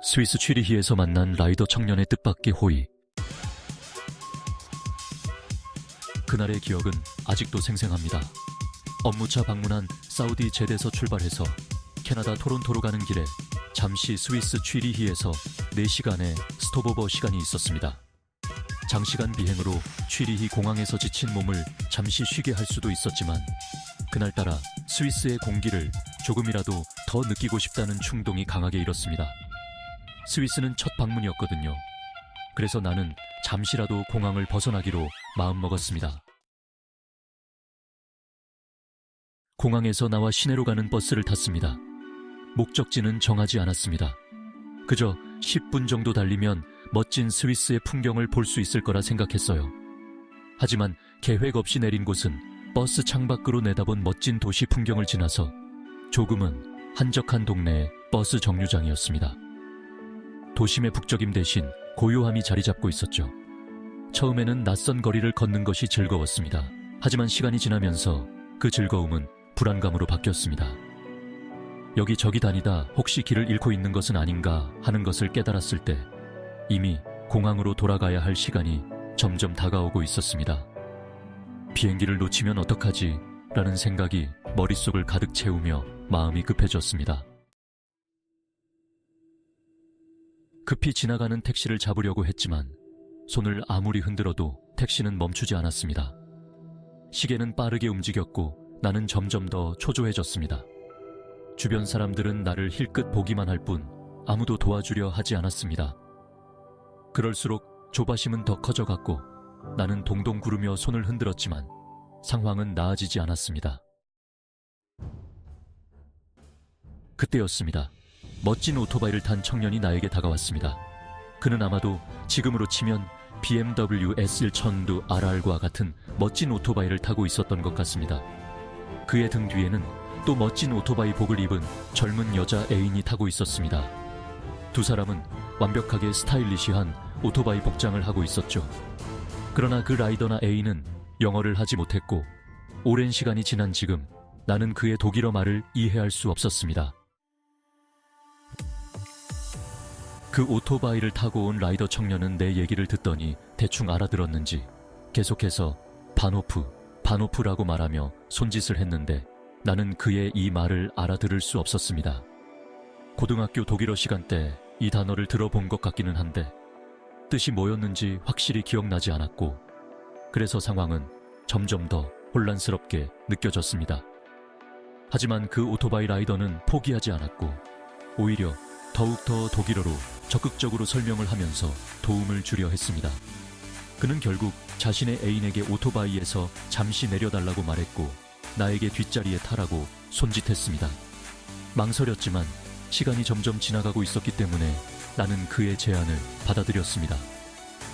스위스 취리히에서 만난 라이더 청년의 뜻밖의 호의. 그날의 기억은 아직도 생생합니다. 업무차 방문한 사우디 제대에서 출발해서 캐나다 토론토로 가는 길에 잠시 스위스 취리히에서 4시간의 스톱오버 시간이 있었습니다. 장시간 비행으로 취리히 공항에서 지친 몸을 잠시 쉬게 할 수도 있었지만 그날따라 스위스의 공기를 조금이라도 더 느끼고 싶다는 충동이 강하게 일었습니다. 스위스는 첫 방문이었거든요. 그래서 나는 잠시라도 공항을 벗어나기로 마음먹었습니다. 공항에서 나와 시내로 가는 버스를 탔습니다. 목적지는 정하지 않았습니다. 그저 10분 정도 달리면 멋진 스위스의 풍경을 볼 수 있을 거라 생각했어요. 하지만 계획 없이 내린 곳은 버스 창밖으로 내다본 멋진 도시 풍경을 지나서 조금은 한적한 동네의 버스 정류장이었습니다. 도심의 북적임 대신 고요함이 자리 잡고 있었죠. 처음에는 낯선 거리를 걷는 것이 즐거웠습니다. 하지만 시간이 지나면서 그 즐거움은 불안감으로 바뀌었습니다. 여기저기 다니다 혹시 길을 잃고 있는 것은 아닌가 하는 것을 깨달았을 때 이미 공항으로 돌아가야 할 시간이 점점 다가오고 있었습니다. 비행기를 놓치면 어떡하지? 라는 생각이 머릿속을 가득 채우며 마음이 급해졌습니다. 급히 지나가는 택시를 잡으려고 했지만 손을 아무리 흔들어도 택시는 멈추지 않았습니다. 시계는 빠르게 움직였고 나는 점점 더 초조해졌습니다. 주변 사람들은 나를 힐끗 보기만 할 뿐 아무도 도와주려 하지 않았습니다. 그럴수록 조바심은 더 커져갔고 나는 동동 구르며 손을 흔들었지만 상황은 나아지지 않았습니다. 그때였습니다. 멋진 오토바이를 탄 청년이 나에게 다가왔습니다. 그는 아마도 지금으로 치면 BMW S1000RR과 같은 멋진 오토바이를 타고 있었던 것 같습니다. 그의 등 뒤에는 또 멋진 오토바이 복을 입은 젊은 여자 애인이 타고 있었습니다. 두 사람은 완벽하게 스타일리시한 오토바이 복장을 하고 있었죠. 그러나 그 라이더나 애인은 영어를 하지 못했고 오랜 시간이 지난 지금 나는 그의 독일어 말을 이해할 수 없었습니다. 그 오토바이를 타고 온 라이더 청년은 내 얘기를 듣더니 대충 알아들었는지 계속해서 바노프라고 말하며 손짓을 했는데 나는 그의 이 말을 알아들을 수 없었습니다. 고등학교 독일어 시간 때 이 단어를 들어본 것 같기는 한데 뜻이 뭐였는지 확실히 기억나지 않았고 그래서 상황은 점점 더 혼란스럽게 느껴졌습니다. 하지만 그 오토바이 라이더는 포기하지 않았고 오히려 더욱더 독일어로 적극적으로 설명을 하면서 도움을 주려 했습니다. 그는 결국 자신의 애인에게 오토바이에서 잠시 내려달라고 말했고 나에게 뒷자리에 타라고 손짓했습니다. 망설였지만 시간이 점점 지나가고 있었기 때문에 나는 그의 제안을 받아들였습니다.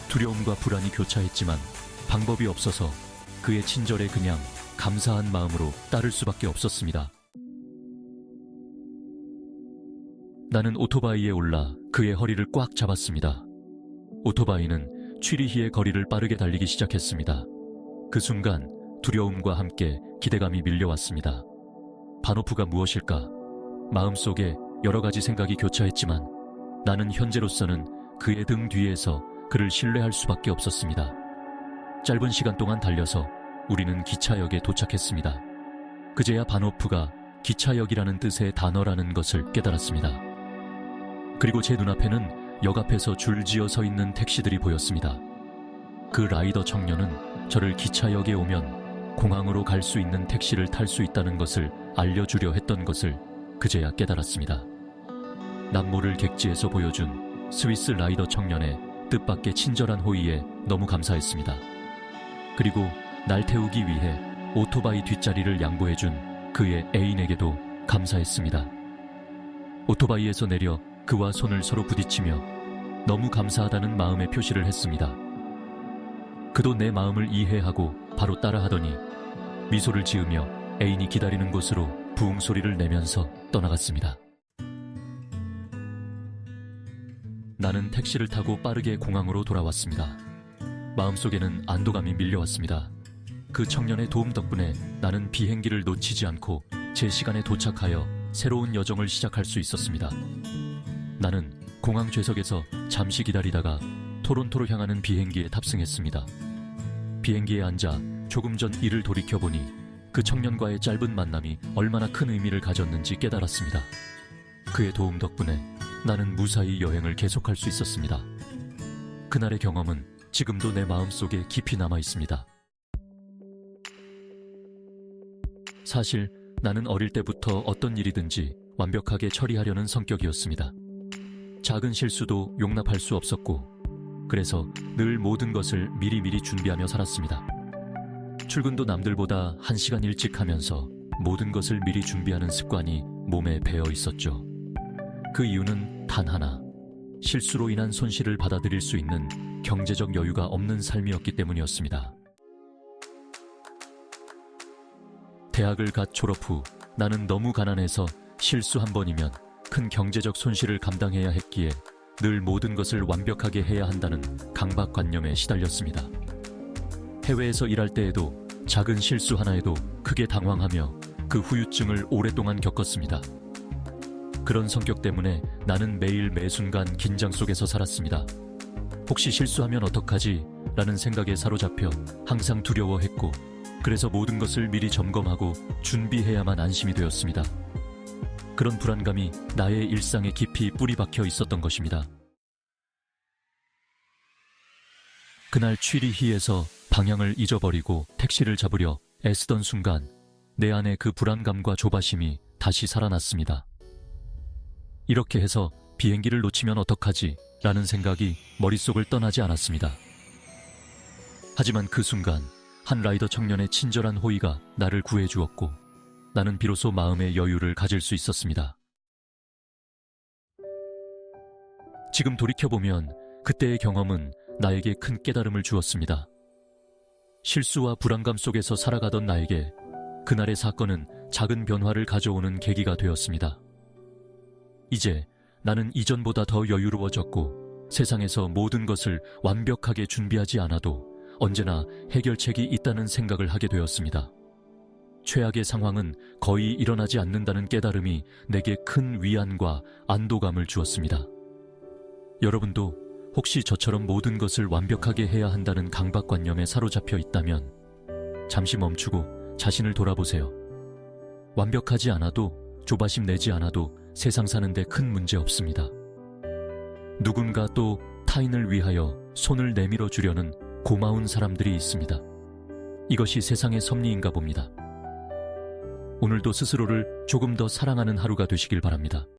두려움과 불안이 교차했지만 방법이 없어서 그의 친절에 그냥 감사한 마음으로 따를 수밖에 없었습니다. 나는 오토바이에 올라 그의 허리를 꽉 잡았습니다. 오토바이는 취리히의 거리를 빠르게 달리기 시작했습니다. 그 순간 두려움과 함께 기대감이 밀려왔습니다. 바노프가 무엇일까? 마음속에 여러 가지 생각이 교차했지만 나는 현재로서는 그의 등 뒤에서 그를 신뢰할 수밖에 없었습니다. 짧은 시간 동안 달려서 우리는 기차역에 도착했습니다. 그제야 바노프가 기차역이라는 뜻의 단어라는 것을 깨달았습니다. 그리고 제 눈앞에는 역 앞에서 줄지어 서 있는 택시들이 보였습니다. 그 라이더 청년은 저를 기차역에 오면 공항으로 갈 수 있는 택시를 탈 수 있다는 것을 알려주려 했던 것을 그제야 깨달았습니다. 남모를 객지에서 보여준 스위스 라이더 청년의 뜻밖의 친절한 호의에 너무 감사했습니다. 그리고 날 태우기 위해 오토바이 뒷자리를 양보해준 그의 애인에게도 감사했습니다. 오토바이에서 내려 그와 손을 서로 부딪히며 너무 감사하다는 마음의 표시를 했습니다. 그도 내 마음을 이해하고 바로 따라하더니 미소를 지으며 애인이 기다리는 곳으로 부웅 소리를 내면서 떠나갔습니다. 나는 택시를 타고 빠르게 공항으로 돌아왔습니다. 마음속에는 안도감이 밀려왔습니다. 그 청년의 도움 덕분에 나는 비행기를 놓치지 않고 제 시간에 도착하여 새로운 여정을 시작할 수 있었습니다. 나는 공항 좌석에서 잠시 기다리다가 토론토로 향하는 비행기에 탑승했습니다. 비행기에 앉아 조금 전 일을 돌이켜보니 그 청년과의 짧은 만남이 얼마나 큰 의미를 가졌는지 깨달았습니다. 그의 도움 덕분에 나는 무사히 여행을 계속할 수 있었습니다. 그날의 경험은 지금도 내 마음속에 깊이 남아 있습니다. 사실 나는 어릴 때부터 어떤 일이든지 완벽하게 처리하려는 성격이었습니다. 작은 실수도 용납할 수 없었고, 그래서 늘 모든 것을 미리미리 준비하며 살았습니다. 출근도 남들보다 1시간 일찍 하면서 모든 것을 미리 준비하는 습관이 몸에 배어 있었죠. 그 이유는 단 하나, 실수로 인한 손실을 받아들일 수 있는 경제적 여유가 없는 삶이었기 때문이었습니다. 대학을 갓 졸업 후 나는 너무 가난해서 실수 한 번이면 큰 경제적 손실을 감당해야 했기에 늘 모든 것을 완벽하게 해야 한다는 강박관념에 시달렸습니다. 해외에서 일할 때에도 작은 실수 하나에도 크게 당황하며 그 후유증을 오랫동안 겪었습니다. 그런 성격 때문에 나는 매일 매순간 긴장 속에서 살았습니다. 혹시 실수하면 어떡하지? 라는 생각에 사로잡혀 항상 두려워했고, 그래서 모든 것을 미리 점검하고 준비해야만 안심이 되었습니다. 그런 불안감이 나의 일상에 깊이 뿌리 박혀 있었던 것입니다. 그날 취리히에서 방향을 잊어버리고 택시를 잡으려 애쓰던 순간 내 안의 그 불안감과 조바심이 다시 살아났습니다. 이렇게 해서 비행기를 놓치면 어떡하지? 라는 생각이 머릿속을 떠나지 않았습니다. 하지만 그 순간 한 라이더 청년의 친절한 호의가 나를 구해주었고, 나는 비로소 마음의 여유를 가질 수 있었습니다. 지금 돌이켜보면 그때의 경험은 나에게 큰 깨달음을 주었습니다. 실수와 불안감 속에서 살아가던 나에게 그날의 사건은 작은 변화를 가져오는 계기가 되었습니다. 이제 나는 이전보다 더 여유로워졌고, 세상에서 모든 것을 완벽하게 준비하지 않아도 언제나 해결책이 있다는 생각을 하게 되었습니다. 최악의 상황은 거의 일어나지 않는다는 깨달음이 내게 큰 위안과 안도감을 주었습니다. 여러분도 혹시 저처럼 모든 것을 완벽하게 해야 한다는 강박관념에 사로잡혀 있다면 잠시 멈추고 자신을 돌아보세요. 완벽하지 않아도, 조바심 내지 않아도 세상 사는데 큰 문제 없습니다. 누군가 또 타인을 위하여 손을 내밀어 주려는 고마운 사람들이 있습니다. 이것이 세상의 섭리인가 봅니다. 오늘도 스스로를 조금 더 사랑하는 하루가 되시길 바랍니다.